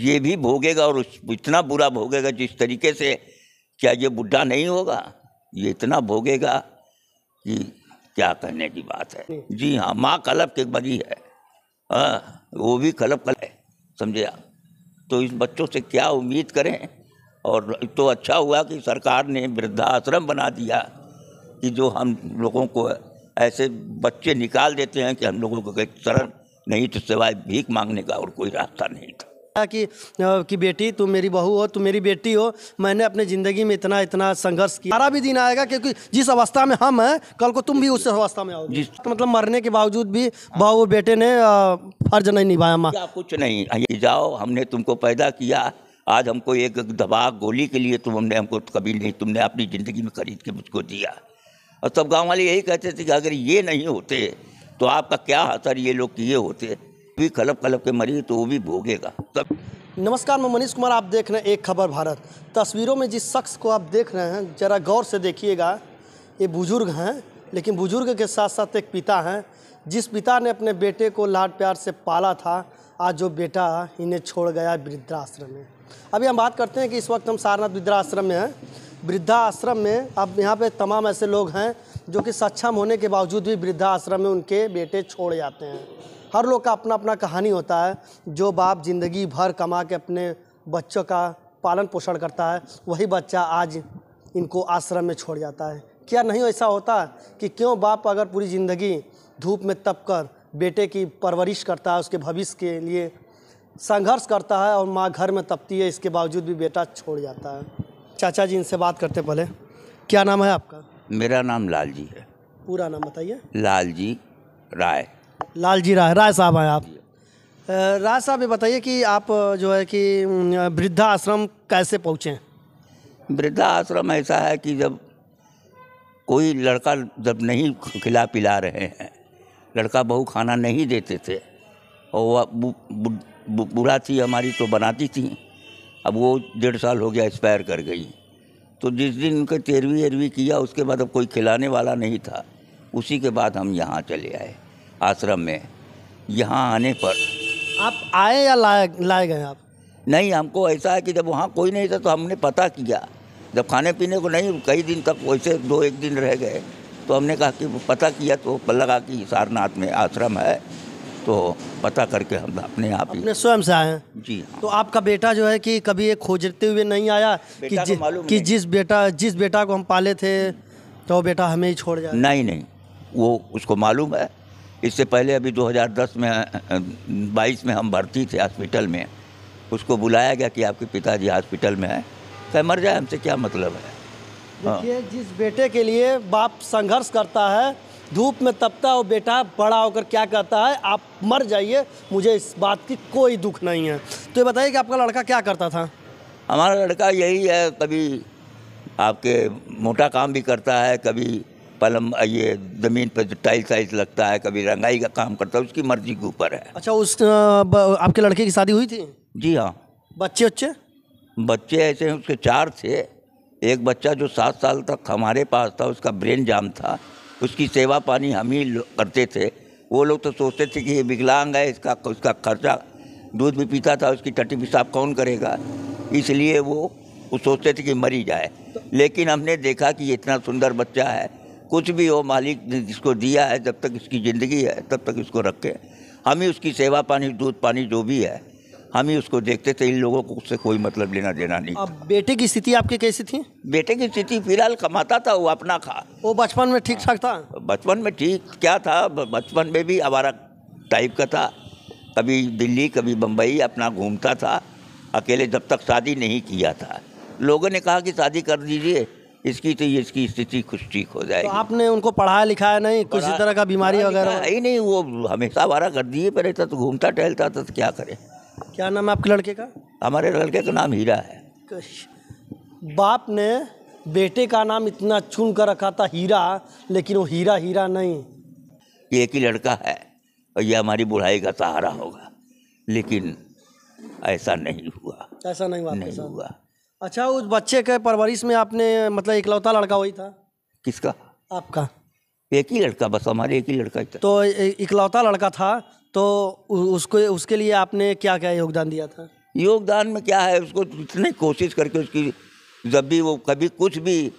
ये भी भोगेगा और इतना बुरा भोगेगा जिस तरीके से। क्या ये बुढ़ा नहीं होगा? ये इतना भोगेगा कि क्या कहने की बात है। जी हाँ, माँ कलप के बड़ी है। वो भी कलप है, समझे आप। तो इस बच्चों से क्या उम्मीद करें। और तो अच्छा हुआ कि सरकार ने वृद्धाश्रम बना दिया कि जो हम लोगों को ऐसे बच्चे निकाल देते हैं कि हम लोगों को शरण नहीं तो सिवाय भीख मांगने का और कोई रास्ता नहीं था। कि बेटी तुम मेरी बहू हो, तुम मेरी बेटी हो, मैंने अपने ज़िंदगी में इतना इतना संघर्ष किया। हमारा भी दिन आएगा क्योंकि जिस अवस्था में हम हैं कल को तुम भी उस अवस्था में आओगे। तो मतलब मरने के बावजूद भी बहू बेटे ने फर्ज नहीं निभाया। माँ क्या कुछ नहीं, जाओ हमने तुमको पैदा किया, आज हमको एक दवा गोली के लिए तुमने हमको कभी नहीं, तुमने अपनी ज़िंदगी में खरीद के मुझको दिया। और सब गाँव वाले यही कहते थे कि अगर ये नहीं होते तो आपका क्या असर ये लोग किए होते। भी कलप के मरी तो वो भी भोगेगा तब। नमस्कार, मैं मनीष कुमार, आप देख रहे हैं एक खबर भारत। तस्वीरों में जिस शख्स को आप देख रहे हैं ज़रा गौर से देखिएगा। ये बुजुर्ग हैं, लेकिन बुजुर्ग के साथ साथ एक पिता हैं, जिस पिता ने अपने बेटे को लाड प्यार से पाला था। आज जो बेटा इन्हें छोड़ गया वृद्धाश्रम में। अभी हम बात करते हैं कि इस वक्त हम सारनाथ वृद्धाश्रम में हैं। वृद्धाश्रम में अब यहाँ पे तमाम ऐसे लोग हैं जो कि सक्षम होने के बावजूद भी वृद्धाश्रम में उनके बेटे छोड़ जाते हैं। हर लोग का अपना अपना कहानी होता है। जो बाप ज़िंदगी भर कमा के अपने बच्चों का पालन पोषण करता है, वही बच्चा आज इनको आश्रम में छोड़ जाता है। क्या नहीं ऐसा होता कि क्यों बाप अगर पूरी ज़िंदगी धूप में तप कर बेटे की परवरिश करता है, उसके भविष्य के लिए संघर्ष करता है, और माँ घर में तपती है, इसके बावजूद भी बेटा छोड़ जाता है। चाचा जी इनसे बात करते पहले। क्या नाम है आपका? मेरा नाम लालजी है। पूरा नाम बताइए। लालजी राय। लालजी राय साहब हैं आप। राय साहब ये बताइए कि आप जो है कि वृद्धाश्रम कैसे पहुँचे? वृद्धाश्रम ऐसा है कि जब कोई लड़का जब नहीं खिला पिला रहे हैं, लड़का बहू खाना नहीं देते थे, और वो बूढ़ा थी हमारी तो बनाती थी। अब वो 1.5 साल हो गया एक्सपायर कर गई। तो जिस दिन उनके 13वीं किया उसके बाद अब कोई खिलाने वाला नहीं था। उसी के बाद हम यहाँ चले आए आश्रम में। यहाँ आने पर आप आए या लाए गए आप? नहीं, हमको ऐसा है कि जब वहाँ कोई नहीं था तो हमने पता किया। जब खाने पीने को नहीं, कई दिन तक वैसे 2-1 दिन रह गए, तो हमने कहा कि पता किया तो लगा कि सारनाथ में आश्रम है, तो पता करके हम अपने आप ही अपने स्वयं से आए हैं। जी हाँ। तो आपका बेटा जो है कि कभी ये खोजते हुए नहीं आया कि जिस बेटा को हम पाले थे तो बेटा हमें ही छोड़ जाए? नहीं, वो उसको मालूम है। इससे पहले अभी 2010 में 22 में हम भर्ती थे हॉस्पिटल में। उसको बुलाया गया कि आपके पिताजी हॉस्पिटल में हैं, कहे मर जाए, हमसे क्या मतलब है। देखिए, जिस बेटे के लिए बाप संघर्ष करता है, धूप में तपता है, वो बेटा बड़ा होकर क्या कहता है, आप मर जाइए, मुझे इस बात की कोई दुख नहीं है। तो ये बताइए कि आपका लड़का क्या करता था? हमारा लड़का यही है, कभी आपके मोटा काम भी करता है, कभी पलम ये ज़मीन पर टाइल्स लगता है, कभी रंगाई का काम करता है, उसकी मर्जी के ऊपर है। अच्छा, आपके लड़के की शादी हुई थी? जी हाँ। बच्चे ऐसे हैं, उसके 4 थे। एक बच्चा जो 7 साल तक हमारे पास था, उसका ब्रेन जाम था, उसकी सेवा पानी हम ही करते थे। वो लोग तो सोचते थे कि ये विकलांग है, उसका खर्चा, दूध भी पीता था, उसकी टट्टी पेशाब कौन करेगा, इसलिए वो सोचते थे कि मरी जाए। लेकिन हमने देखा कि ये इतना सुंदर बच्चा है, कुछ भी हो, मालिक ने जिसको दिया है, जब तक इसकी ज़िंदगी है तब तक इसको रखें। हम ही उसकी सेवा पानी, दूध पानी जो भी है, हम ही उसको देखते थे। इन लोगों को उससे कोई मतलब लेना देना नहीं। अब बेटे की स्थिति आपकी कैसी थी? बेटे की स्थिति फिलहाल कमाता था, वो अपना खा। वो बचपन में ठीक ठाक था? बचपन में ठीक क्या था, बचपन में भी आवारा टाइप का था। कभी दिल्ली कभी बम्बई अपना घूमता था अकेले, जब तक शादी नहीं किया था। लोगों ने कहा कि शादी कर दीजिए इसकी स्थिति कुछ ठीक हो जाएगी। तो आपने उनको पढ़ाया लिखाया नहीं? किसी तरह का बीमारी वगैरह ही नहीं, वो हमेशा आवारा गर्दी पे रहता, तो घूमता टहलता था, तो क्या करे। क्या नाम है आपके लड़के का? हमारे लड़के का नाम हीरा है। बाप ने बेटे का नाम इतना चुन कर रखा था हीरा, लेकिन वो हीरा नहीं। एक ही लड़का है और ये हमारी बुढ़ाई का सहारा होगा, लेकिन ऐसा नहीं हुआ। ऐसा नहीं हुआ? नहीं हुआ। अच्छा, उस बच्चे के परवरिश में आपने मतलब इकलौता लड़का वही था? किसका? आपका। एक ही लड़का, बस हमारे एक ही लड़का ही था। तो इकलौता लड़का था, तो उसके लिए आपने क्या क्या योगदान दिया था? योगदान में क्या है, उसको इतनी कोशिश करके उसकी जब भी वो कभी कुछ भी,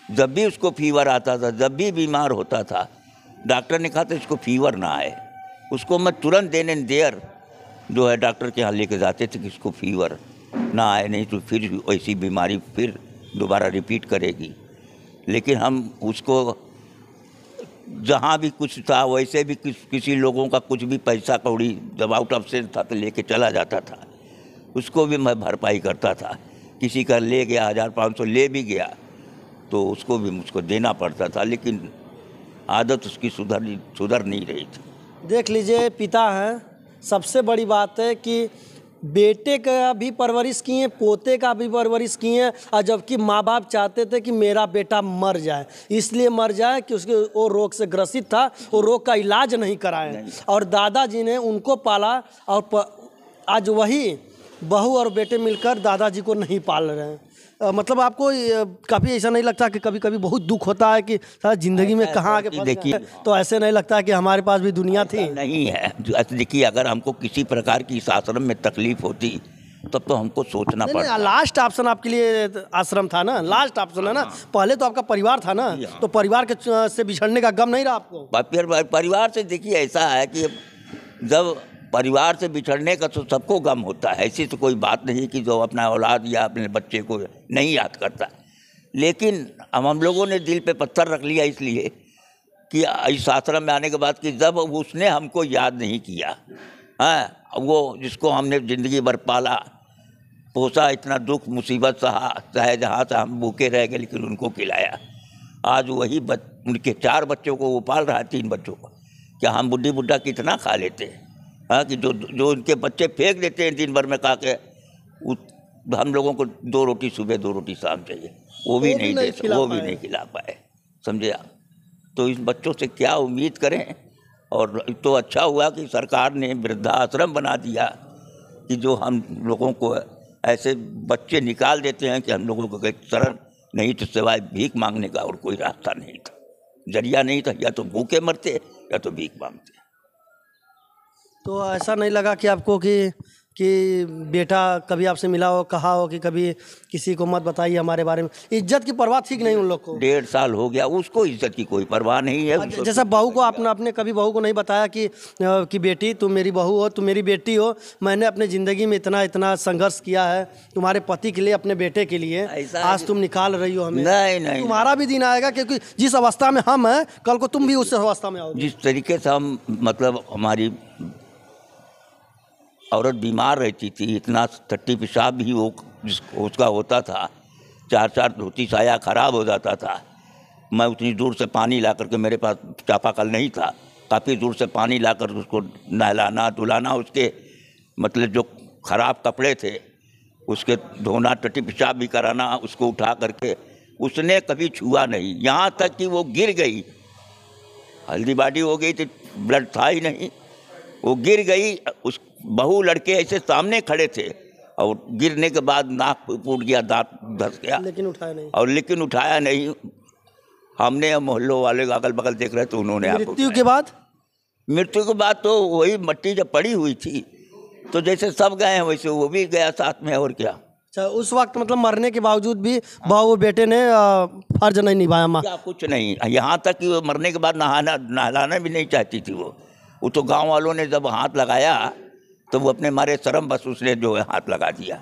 जब भी उसको फीवर आता था, जब भी बीमार होता था, डॉक्टर ने कहा था इसको फीवर ना आए, उसको मैं तुरंत देन एंड देयर जो है डॉक्टर के यहाँ लेके जाते थे कि इसको फीवर ना आए, नहीं तो फिर वैसी बीमारी फिर दोबारा रिपीट करेगी। लेकिन हम उसको जहाँ भी कुछ था वैसे भी किसी लोगों का कुछ भी पैसा कौड़ी जब आउट ऑफ सेंस था तो लेके चला जाता था, उसको भी मैं भरपाई करता था। किसी का ले गया 1500 ले भी गया तो उसको भी मुझको देना पड़ता था, लेकिन आदत उसकी सुधर नहीं रही थी। देख लीजिए, पिता हैं, सबसे बड़ी बात है कि बेटे का भी परवरिश किए, पोते का भी परवरिश किए, और जबकि माँ बाप चाहते थे कि मेरा बेटा मर जाए, इसलिए मर जाए कि उसके वो रोग से ग्रसित था, वो रोग का इलाज नहीं कराए, और दादाजी ने उनको पाला, और आज वही बहू और बेटे मिलकर दादाजी को नहीं पाल रहे हैं। मतलब आपको कभी ऐसा नहीं लगता कि कभी कभी बहुत दुख होता है कि सारा जिंदगी में कहाँ आगे फंस गए? तो ऐसे नहीं लगता कि हमारे पास भी दुनिया थी? नहीं है। देखिए, अगर हमको किसी प्रकार की इस आश्रम में तकलीफ होती तब तो हमको सोचना पड़ता। लास्ट ऑप्शन आपके लिए आश्रम था ना, लास्ट ऑप्शन है ना। पहले तो आपका परिवार था ना, तो परिवार के से बिछड़ने का गम नहीं रहा आपको? परिवार से देखिए, ऐसा है कि जब परिवार से बिछड़ने का तो सबको गम होता है, ऐसी तो कोई बात नहीं कि जो अपना औलाद या अपने बच्चे को नहीं याद करता। लेकिन हम लोगों ने दिल पे पत्थर रख लिया इसलिए कि इस आश्रम में आने के बाद कि जब उसने हमको याद नहीं किया, हाँ, वो जिसको हमने ज़िंदगी भर पाला पोसा, इतना दुख मुसीबत सहा, चाहे जहाँ से हम भूखे रह गए लेकिन उनको खिलाया। आज वही उनके 4 बच्चों को वो पाल रहा है, 3 बच्चों को। क्या हम बुढ़ी बुढ़ा कितना खा लेते हैं? हाँ, कि जो उनके बच्चे फेंक देते हैं दिन भर में खा के, हम लोगों को 2 रोटी सुबह 2 रोटी शाम चाहिए, वो भी नहीं खिला पाए, समझे आप? तो इन बच्चों से क्या उम्मीद करें? और तो अच्छा हुआ कि सरकार ने वृद्धाश्रम बना दिया कि जो हम लोगों को ऐसे बच्चे निकाल देते हैं कि हम लोगों को एक शरण नहीं तो सिवाय भीख मांगने का और कोई रास्ता नहीं था, जरिया नहीं था, या तो भूखे मरते या तो भीख मांगते। तो ऐसा नहीं लगा कि आपको कि बेटा कभी आपसे मिला हो, कहा हो कि कभी किसी को मत बताइए हमारे बारे में? इज्जत की परवाह ठीक नहीं उन लोग को? 1.5 साल हो गया, उसको इज्जत की कोई परवाह नहीं है। जैसा बहू को आपने कभी बहू को नहीं बताया कि बेटी तुम मेरी बहू हो, तुम मेरी बेटी हो, मैंने अपने ज़िंदगी में इतना इतना संघर्ष किया है तुम्हारे पति के लिए, अपने बेटे के लिए, आज तुम निकाल रही हो हमें? नहीं, तुम्हारा भी दिन आएगा, क्योंकि जिस अवस्था में हम हैं कल को तुम भी उस अवस्था में आओगे। जिस तरीके से हम, मतलब हमारी औरत बीमार रहती थी, इतना टट्टी पेशाब भी वो उसका होता था, 4 धोती साया खराब हो जाता था। मैं उतनी दूर से पानी ला करके, मेरे पास चापाकल नहीं था, काफ़ी दूर से पानी ला कर उसको नहलाना धुलाना, उसके मतलब जो खराब कपड़े थे उसके धोना, टट्टी पेशाब भी कराना, उसको उठा करके उसने कभी छुआ नहीं, यहाँ तक कि वो गिर गई, हल्दी बाडी हो गई तो ब्लड था ही नहीं, वो गिर गई। उस बहू लड़के ऐसे सामने खड़े थे और गिरने के बाद नाक फूट गया, दांत धस गया, लेकिन उठाया नहीं। हमने मोहल्लों वाले अगल बगल देख रहे तो उन्होंने मृत्यु के बाद तो वही मट्टी जब पड़ी हुई थी तो जैसे सब गए हैं वैसे वो भी गया साथ में, और क्या। अच्छा, उस वक्त मतलब मरने के बावजूद भी बहू बेटे ने फर्ज नहीं निभाया? क्या कुछ नहीं, यहाँ तक कि वो मरने के बाद नहलाना भी नहीं चाहती थी वो तो गांव वालों ने जब हाथ लगाया तो वो अपने मारे शर्म बस उसने जो है हाथ लगा दिया।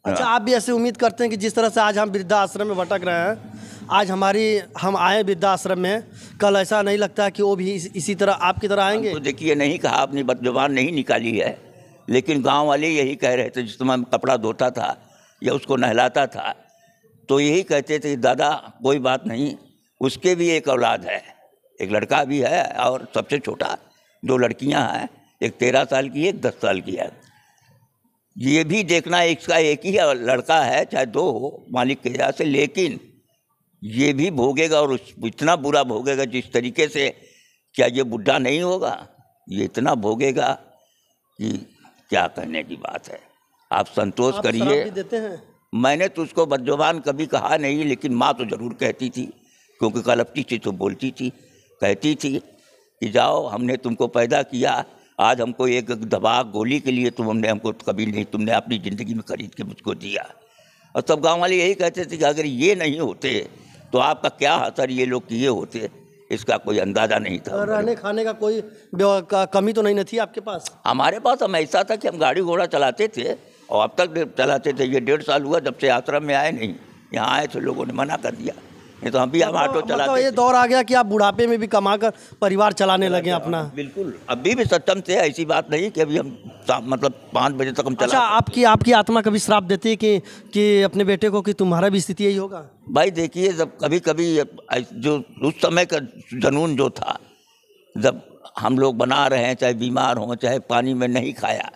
अच्छा, आप भी ऐसे उम्मीद करते हैं कि जिस तरह से आज हम वृद्धाश्रम में भटक रहे हैं, आज हम आए वृद्धाश्रम में, कल ऐसा नहीं लगता कि वो भी इसी तरह आपकी तरह आएंगे? तो देखिए, नहीं कहा, अपनी जुबान नहीं निकाली है, लेकिन गांव वाले यही कह रहे थे। जिस समय कपड़ा धोता था या उसको नहलाता था तो यही कहते थे, दादा कोई बात नहीं, उसके भी एक औलाद है, एक लड़का भी है और सबसे छोटा 2 लड़कियां हैं, एक 13 साल की, एक 10 साल की है। ये भी देखना, इसका एक ही लड़का है, चाहे 2 हो मालिक के वजह से, लेकिन ये भी भोगेगा और इतना बुरा भोगेगा जिस तरीके से। क्या ये बुढ़ा नहीं होगा? ये इतना भोगेगा कि क्या कहने की बात है। आप संतोष करिए। देते हैं? मैंने तो उसको बदजुबान कभी कहा नहीं, लेकिन माँ तो ज़रूर कहती थी, क्योंकि कलपटी थी तो बोलती थी, कहती थी कि जाओ, हमने तुमको पैदा किया, आज हमको एक दवा गोली के लिए तुमने हमको कभी नहीं, तुमने अपनी ज़िंदगी में खरीद के मुझको दिया। और सब गांव वाले यही कहते थे कि अगर ये नहीं होते तो आपका क्या असर ये लोग किए होते, इसका कोई अंदाज़ा नहीं था। रहने खाने का कोई कमी तो नहीं थी आपके पास? हमारे पास हम ऐसा था कि हम गाड़ी घोड़ा चलाते थे और अब तक चलाते थे। ये 1.5 साल हुआ जब से आश्रम में आए नहीं, यहाँ आए तो लोगों ने मना कर दिया, नहीं तो हम भी हम ऑटो चलाते मतलब ये दौर आ गया कि आप बुढ़ापे में भी कमाकर परिवार चलाने लगे अपना? बिल्कुल, अभी भी सक्षम थे, ऐसी बात नहीं कि अभी हम मतलब 5 बजे तक हम अच्छा, आपकी आत्मा कभी श्राप देती है कि अपने बेटे को कि तुम्हारा भी स्थिति यही होगा? भाई देखिए, जब कभी कभी जो उस समय का जुनून जो था, जब हम लोग बना रहे हैं, चाहे बीमार हों, चाहे पानी में नहीं खाया,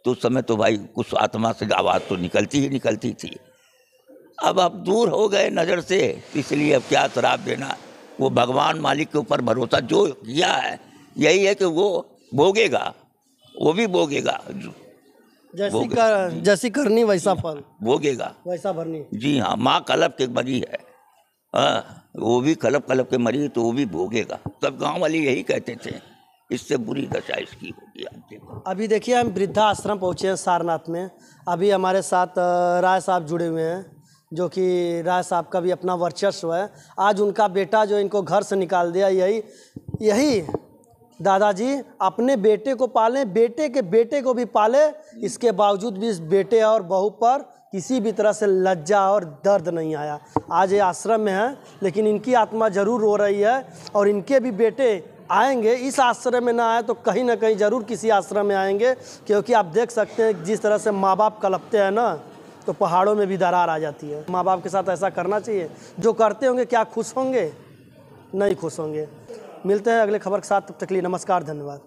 तो उस समय तो भाई कुछ आत्मा से आवाज़ तो निकलती ही निकलती थी। अब आप दूर हो गए नज़र से, इसलिए अब क्या श्राप देना। वो भगवान मालिक के ऊपर भरोसा जो किया है, यही है कि वो भोगेगा, वो भी भोगेगा, जैसी करनी वैसा फल भोगेगा, वैसा भरनी। जी हाँ, माँ कलप के मरी है, वो भी कलप कलप के मरी तो वो भी भोगेगा। सब गांव वाले यही कहते थे, इससे बुरी दशा इसकी होगी। आप देखो, अभी देखिए हम वृद्धा आश्रम पहुँचे हैं सारनाथ में। अभी हमारे साथ राय साहब जुड़े हुए हैं, जो कि राय साहब का भी अपना वर्चस्व है। आज उनका बेटा जो इनको घर से निकाल दिया, यही दादाजी अपने बेटे को पाले, बेटे के बेटे को भी पाले, इसके बावजूद भी इस बेटे और बहू पर किसी भी तरह से लज्जा और दर्द नहीं आया। आज ये आश्रम में है, लेकिन इनकी आत्मा ज़रूर रो रही है। और इनके भी बेटे आएंगे, इस आश्रम में ना आए तो कहीं ना कहीं ज़रूर किसी आश्रम में आएंगे, क्योंकि आप देख सकते हैं जिस तरह से माँ बाप कलपते हैं ना, तो पहाड़ों में भी दरार आ जाती है। माँ बाप के साथ ऐसा करना चाहिए। जो करते होंगे क्या खुश होंगे? नहीं खुश होंगे। मिलते हैं अगले खबर के साथ, तब तक के लिए नमस्कार, धन्यवाद।